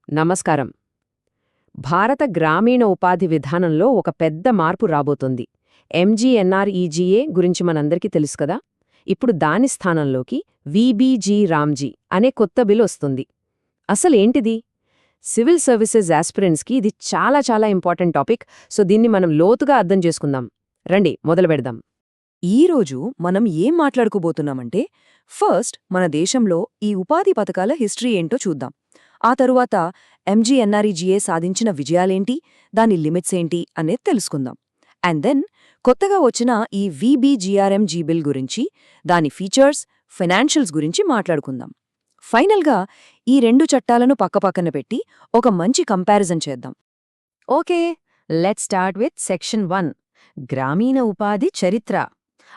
నమస్కారం. భారత గ్రామీణ ఉపాధి విధానంలో ఒక పెద్ద మార్పు రాబోతోంది. ఎంజీఎన్ఆర్ఈజీఏ గురించి మనందరికీ తెలుసు కదా. ఇప్పుడు దాని స్థానంలోకి వీబీజీ రామ్జీ అనే కొత్త బిల్ వస్తుంది. అసలేంటిది? సివిల్ సర్వీసెస్ ఆస్పిరెంట్స్కి ఇది చాలా చాలా ఇంపార్టెంట్ టాపిక్. సో దీన్ని మనం లోతుగా అర్థం చేసుకుందాం. రండి మొదలుపెడదాం. ఈరోజు మనం ఏం మాట్లాడుకోబోతున్నామంటే, ఫస్ట్ మన దేశంలో ఈ ఉపాధి పథకాల హిస్టరీ ఏంటో చూద్దాం. ఆ తరువాత ఎంజీఎన్ఆర్ఈజీఏ సాధించిన విజయాలేంటి, దాని లిమిట్స్ ఏంటి అనేది తెలుసుకుందాం. అండ్ దెన్ కొత్తగా వచ్చిన ఈ వీబీజీఆర్ఎంజీ బిల్ గురించి, దాని ఫీచర్స్, ఫైనాన్షియల్స్ గురించి మాట్లాడుకుందాం. ఫైనల్గా ఈ రెండు చట్టాలను పక్కపక్కన పెట్టి ఒక మంచి కంపారిజన్ చేద్దాం. Okay, let's start with section 1, గ్రామీణ ఉపాధి చరిత్ర.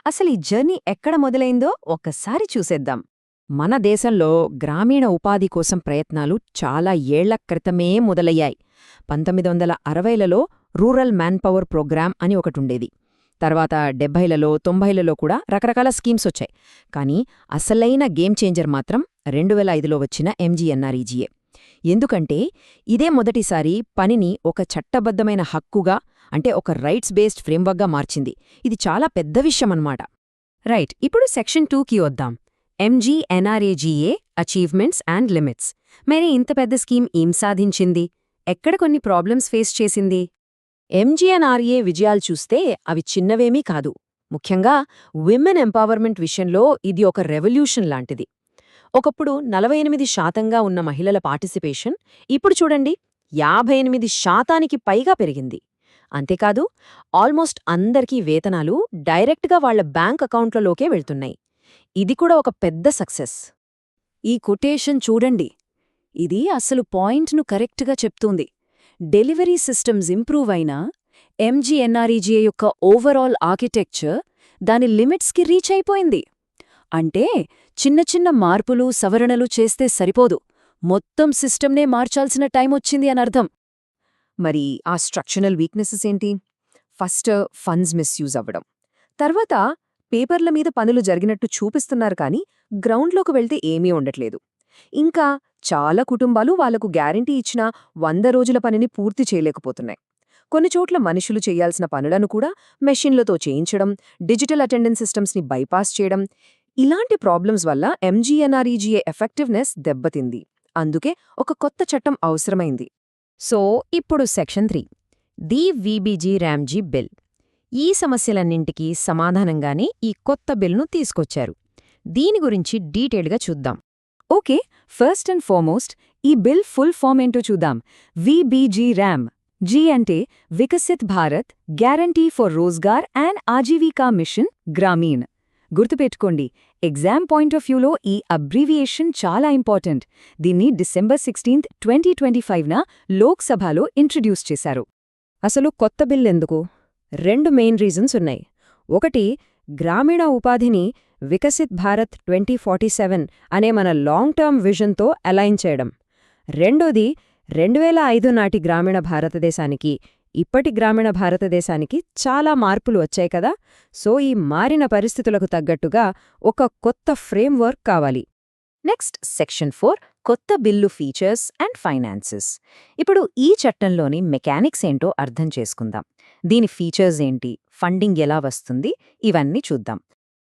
అసలు ఈ జర్నీ ఎక్కడ మొదలైందో ఒక్కసారి చూసేద్దాం. మన దేశంలో గ్రామీణ ఉపాధి కోసం ప్రయత్నాలు చాలా ఏళ్ల క్రితమే మొదలయ్యాయి. 1960లలో రూరల్ మ్యాన్పవర్ ప్రోగ్రామ్ అని ఒకటుండేది. తర్వాత 70లలో 90లలో కూడా రకరకాల స్కీమ్స్ వచ్చాయి. కానీ అసలైన గేమ్ చేంజర్ మాత్రం 2005లో వచ్చిన ఎంజీఎన్ఆర్ఈజీఏ. ఎందుకంటే ఇదే మొదటిసారి పనిని ఒక చట్టబద్ధమైన హక్కుగా, అంటే ఒక రైట్స్ బేస్డ్ ఫ్రేమ్వర్క్గా మార్చింది. ఇది చాలా పెద్ద విషయమన్నమాట. రైట్, ఇప్పుడు సెక్షన్ 2కి వద్దాం. MGNREGA achievements and limits. మరి ఇంత పెద్ద స్కీమ్ ఏం సాధించింది? ఎక్కడ కొన్ని ప్రాబ్లమ్స్ ఫేస్ చేసింది? ఎంజీఎన్ఆర్ఈఏ విజయాలు చూస్తే అవి చిన్నవేమీ కాదు. ముఖ్యంగా విమెన్ ఎంపవర్మెంట్ విషయంలో ఇది ఒక రెవల్యూషన్ లాంటిది. ఒకప్పుడు 48% ఉన్న మహిళల పార్టిసిపేషన్ ఇప్పుడు చూడండి 58% పైగా పెరిగింది. అంతేకాదు, ఆల్మోస్ట్ అందరికీ వేతనాలు డైరెక్ట్గా వాళ్ల బ్యాంక్ అకౌంట్లలోకే వెళ్తున్నాయి. ఇది కూడా ఒక పెద్ద సక్సెస్. ఈ కొటేషన్ చూడండి, ఇది అసలు పాయింట్ను కరెక్ట్గా చెప్తుంది. డెలివరీ సిస్టమ్స్ ఇంప్రూవ్ అయినా ఎంజీఎన్ఆర్ఈజీఏ యొక్క ఓవరాల్ ఆర్కిటెక్చర్ దాని లిమిట్స్కి రీచ్ అయిపోయింది. అంటే చిన్న చిన్న మార్పులు, సవరణలు చేస్తే సరిపోదు, మొత్తం సిస్టమ్నే మార్చాల్సిన టైం వచ్చింది అనర్థం. మరి ఆ స్ట్రక్చరల్ వీక్నెసెస్ ఏంటి? ఫస్ట్, ఫండ్స్ మిస్యూజ్ అవ్వడం. తర్వాత పేపర్ల మీద పనులు జరిగినట్టు చూపిస్తున్నారు కానీ గ్రౌండ్లోకి వెళ్తే ఏమీ ఉండట్లేదు. ఇంకా చాలా కుటుంబాలు వాళ్లకు గ్యారంటీ ఇచ్చిన 100 రోజుల పనిని పూర్తి చేయలేకపోతున్నాయి. కొన్ని చోట్ల మనుషులు చేయాల్సిన పనులను కూడా మెషిన్లతో చేయించడం, డిజిటల్ అటెండెన్స్ సిస్టమ్స్ని బైపాస్ చేయడం, ఇలాంటి ప్రాబ్లమ్స్ వల్ల ఎంజీఎన్ఆర్ఈజీఏ ఎఫెక్టివ్నెస్ దెబ్బతింది. అందుకే ఒక కొత్త చట్టం అవసరమైంది. సో ఇప్పుడు section 3, the VBG Ramji bill. ఈ సమస్యలన్నింటికీ సమాధానంగానే ఈ కొత్త బిల్ను తీసుకొచ్చారు. దీని గురించి డీటెయిల్గా చూద్దాం. ఓకే, ఫస్ట్ అండ్ ఫార్మోస్ట్ ఈ బిల్ ఫుల్ ఫామ్ ఏంటో చూద్దాం. VBG RAM. జీ అంటే Viksit Bharat guarantee for Rozgar and Ajeevika mission Gramin. గుర్తుపెట్టుకోండి, ఎగ్జామ్ పాయింట్ ఆఫ్ వ్యూలో ఈ అబ్రీవియేషన్ చాలా ఇంపార్టెంట్. దీన్ని December 16, 2025న లోక్సభలో ఇంట్రడ్యూస్ చేశారు. అసలు కొత్త బిల్ ఎందుకు? 2 మెయిన్ రీజన్స్ ఉన్నాయి. ఒకటి, గ్రామీణ ఉపాధిని వికసిత్ భారత్ 2047 అనే మన లాంగ్ టర్మ్ విజన్తో అలైన్ చేయడం. రెండోది, 2005 నాటి గ్రామీణ భారతదేశానికి ఇప్పటి గ్రామీణ భారతదేశానికి చాలా మార్పులు వచ్చాయి కదా. సో ఈ మారిన పరిస్థితులకు తగ్గట్టుగా ఒక కొత్త ఫ్రేమ్వర్క్ కావాలి. నెక్స్ట్ సెక్షన్ 4, కొత్త బిల్లు ఫీచర్స్ అండ్ ఫైనాన్సెస్. ఇప్పుడు ఈ చట్టంలోని మెకానిక్స్ ఏంటో అర్థం చేసుకుందాం. దీని ఫీచర్స్ ఏంటి, ఫండింగ్ ఎలా వస్తుంది, ఇవన్నీ చూద్దాం.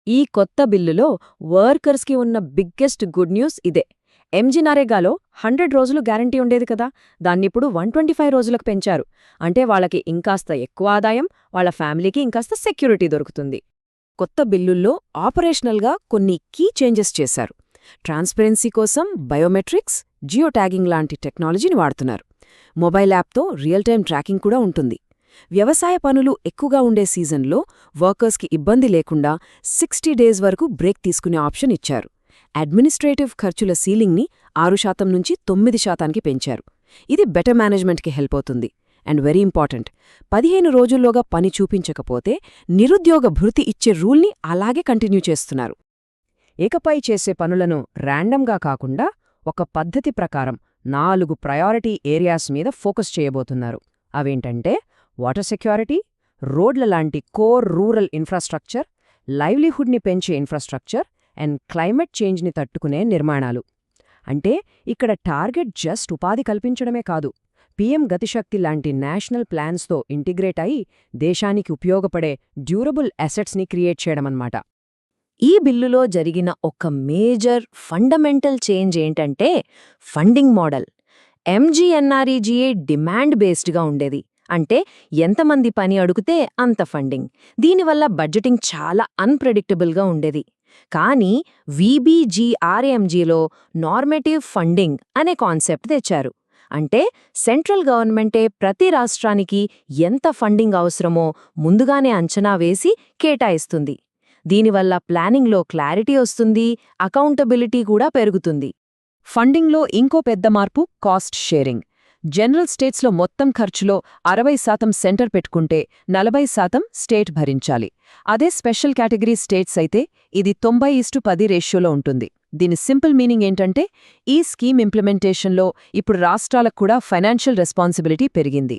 ఈ కొత్త బిల్లులో వర్కర్స్కి ఉన్న బిగ్గెస్ట్ గుడ్ న్యూస్ ఇదే. ఎంజీనరేగాలో 100 రోజులు గ్యారంటీ ఉండేది కదా, దాన్నిప్పుడు 125 రోజులకు పెంచారు. అంటే వాళ్ళకి ఇంకాస్త ఎక్కువ ఆదాయం, వాళ్ళ ఫ్యామిలీకి ఇంకాస్త సెక్యూరిటీ దొరుకుతుంది. కొత్త బిల్లుల్లో ఆపరేషనల్గా కొన్ని కీ చేంజెస్ చేశారు. ట్రాన్స్పరెన్సీ కోసం బయోమెట్రిక్స్, జియో ట్యాగింగ్ లాంటి టెక్నాలజీని వాడుతున్నారు. మొబైల్ యాప్తో రియల్ టైం ట్రాకింగ్ కూడా ఉంటుంది. వ్యవసాయ పనులు ఎక్కువగా ఉండే సీజన్లో వర్కర్స్కి ఇబ్బంది లేకుండా 60 డేస్ వరకు బ్రేక్ తీసుకునే ఆప్షన్ ఇచ్చారు. అడ్మినిస్ట్రేటివ్ ఖర్చుల సీలింగ్ని 6% నుంచి 9%కి పెంచారు. ఇది బెటర్ మేనేజ్మెంట్కి హెల్ప్ అవుతుంది. అండ్ వెరీ ఇంపార్టెంట్, 15 రోజుల్లోగా పని చూపించకపోతే నిరుద్యోగ భృతి ఇచ్చే రూల్ని అలాగే కంటిన్యూ చేస్తున్నారు. ఏకపై చేసే పనులను ర్యాండమ్గా కాకుండా ఒక పద్ధతి ప్రకారం 4 ప్రయారిటీ ఏరియాస్ మీద ఫోకస్ చేయబోతున్నారు. అవేంటంటే వాటర్ సెక్యూరిటీ, రోడ్ల లాంటి కోర్ రూరల్ ఇన్ఫ్రాస్ట్రక్చర్, లైవ్లీహుడ్ని పెంచే ఇన్ఫ్రాస్ట్రక్చర్ అండ్ క్లైమేట్ చేంజ్ని తట్టుకునే నిర్మాణాలు. అంటే ఇక్కడ టార్గెట్ జస్ట్ ఉపాధి కల్పించడమే కాదు, పీఎం గతిశక్తి లాంటి నేషనల్ ప్లాన్స్తో ఇంటిగ్రేట్ అయి దేశానికి ఉపయోగపడే డ్యూరబుల్ అసెట్స్ని క్రియేట్ చేయడమన్నమాట. ఈ బిల్లులో జరిగిన ఒక మేజర్ ఫండమెంటల్ చేంజ్ ఏంటంటే ఫండింగ్ మోడల్. ఎంజీఎన్ఆర్ఈజీఏ డిమాండ్ బేస్డ్గా ఉండేది. అంటే ఎంతమంది పని అడుగుతే అంత ఫండింగ్. దీనివల్ల బడ్జెటింగ్ చాలా అన్ప్రెడిక్టబుల్గా ఉండేది. కానీ వీబీజీఆర్ఏఎంజీలో నార్మేటివ్ ఫండింగ్ అనే కాన్సెప్ట్ తెచ్చారు. అంటే సెంట్రల్ గవర్నమెంటే ప్రతి రాష్ట్రానికి ఎంత ఫండింగ్ అవసరమో ముందుగానే అంచనా వేసి కేటాయిస్తుంది. దీనివల్ల ప్లానింగ్లో క్లారిటీ వస్తుంది, అకౌంటబిలిటీ కూడా పెరుగుతుంది. ఫండింగ్లో ఇంకో పెద్ద మార్పు కాస్ట్ షేరింగ్. జనరల్ స్టేట్స్లో మొత్తం ఖర్చులో 60% సెంటర్ పెట్టుకుంటే 40% స్టేట్ భరించాలి. అదే స్పెషల్ కేటగిరీ స్టేట్స్ అయితే ఇది 90:10 రేషియోలో ఉంటుంది. దీని సింపుల్ మీనింగ్ ఏంటంటే ఈ స్కీమ్ ఇంప్లిమెంటేషన్లో ఇప్పుడు రాష్ట్రాలకు కూడా ఫైనాన్షియల్ రెస్పాన్సిబిలిటీ పెరిగింది.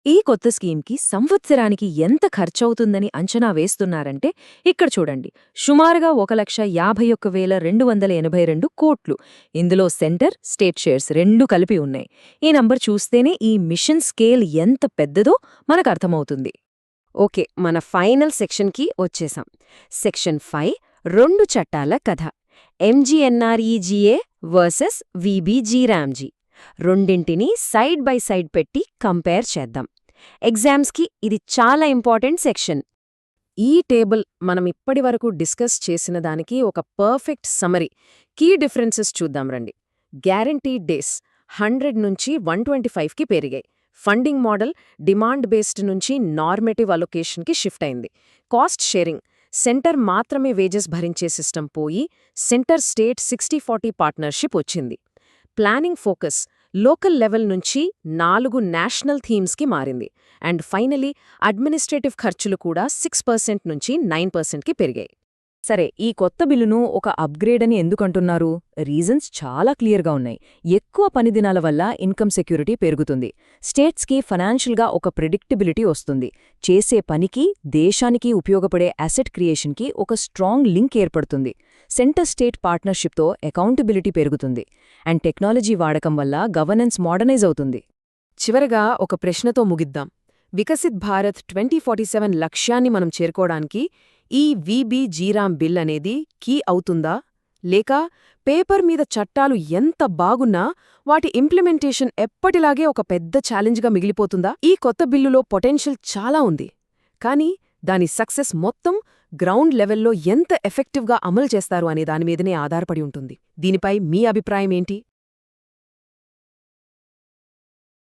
ఈ కొత్త స్కీమ్కి సంవత్సరానికి ఎంత ఖర్చవుతుందని అంచనా వేస్తున్నారంటే ఇక్కడ చూడండి, సుమారుగా 1,51,282 కోట్లు. ఇందులో సెంటర్, స్టేట్ షేర్స్ రెండూ కలిపి ఉన్నాయి. ఈ నంబర్ చూస్తేనే ఈ మిషన్ స్కేల్ ఎంత పెద్దదో మనకు అర్థమవుతుంది. ఓకే, మన ఫైనల్ సెక్షన్కి వచ్చేసాం. సెక్షన్ 5 2 చట్టాల కథ. MGNREGA versus VB G RAM G. రెండింటినీ సైడ్ బై సైడ్ పెట్టి కంపేర్ చేద్దాం. ఎగ్జామ్స్కి ఇది చాలా ఇంపార్టెంట్ సెక్షన్. ఈ టేబుల్ మనం ఇప్పటివరకు డిస్కస్ చేసిన దానికి ఒక పర్ఫెక్ట్ సమరీ. కీ డిఫరెన్సెస్ చూద్దాం రండి. గ్యారంటీడ్ డేస్ 100 నుంచి 125కి పెరిగాయి. ఫండింగ్ మోడల్ డిమాండ్ బేస్డ్ నుంచి నార్మేటివ్ అలొకేషన్కి షిఫ్ట్ అయింది. కాస్ట్ షేరింగ్ సెంటర్ మాత్రమే వేజెస్ భరించే సిస్టమ్ పోయి సెంటర్ స్టేట్ 60-40 పార్ట్నర్షిప్ వచ్చింది. ప్లానింగ్ ఫోకస్ లోకల్ లెవెల్ నుంచి 4 నేషనల్ థీమ్స్కి మారింది. అండ్ ఫైనలీ అడ్మినిస్ట్రేటివ్ ఖర్చులు కూడా 6% నుంచి 9%కి పెరిగాయి. సరే, ఈ కొత్త బిల్లును ఒక అప్గ్రేడ్ అని ఎందుకంటున్నారు? రీజన్స్ చాలా క్లియర్గా ఉన్నాయి. ఎక్కువ పనిదినాల వల్ల ఇన్కమ్ సెక్యూరిటీ పెరుగుతుంది. స్టేట్స్కి ఫైనాన్షియల్గా ఒక ప్రిడిక్టబిలిటీ వస్తుంది. చేసే పనికి, దేశానికి ఉపయోగపడే అసెట్ క్రియేషన్కి ఒక స్ట్రాంగ్ లింక్ ఏర్పడుతుంది. సెంటర్ స్టేట్ పార్ట్నర్షిప్తో అకౌంటబిలిటీ పెరుగుతుంది. అండ్ టెక్నాలజీ వాడకం వల్ల గవర్నెన్స్ మోడర్నైజ్ అవుతుంది. చివరగా ఒక ప్రశ్నతో ముగిద్దాం. వికసిత్ భారత్ 2047 లక్ష్యాన్ని మనం చేరుకోవడానికి ఈ వీబీజీరామ్ బిల్ అనేది కీ అవుతుందా? లేక పేపర్ మీద చట్టాలు ఎంత బాగున్నా వాటి ఇంప్లిమెంటేషన్ ఎప్పటిలాగే ఒక పెద్ద ఛాలెంజ్గా మిగిలిపోతుందా? ఈ కొత్త బిల్లులో పొటెన్షియల్ చాలా ఉంది. కానీ దాని సక్సెస్ మొత్తం గ్రౌండ్ లెవెల్లో ఎంత ఎఫెక్టివ్గా అమలు చేస్తారు అనే దానిమీదనే ఆధారపడి ఉంటుంది. దీనిపై మీ అభిప్రాయం ఏంటి?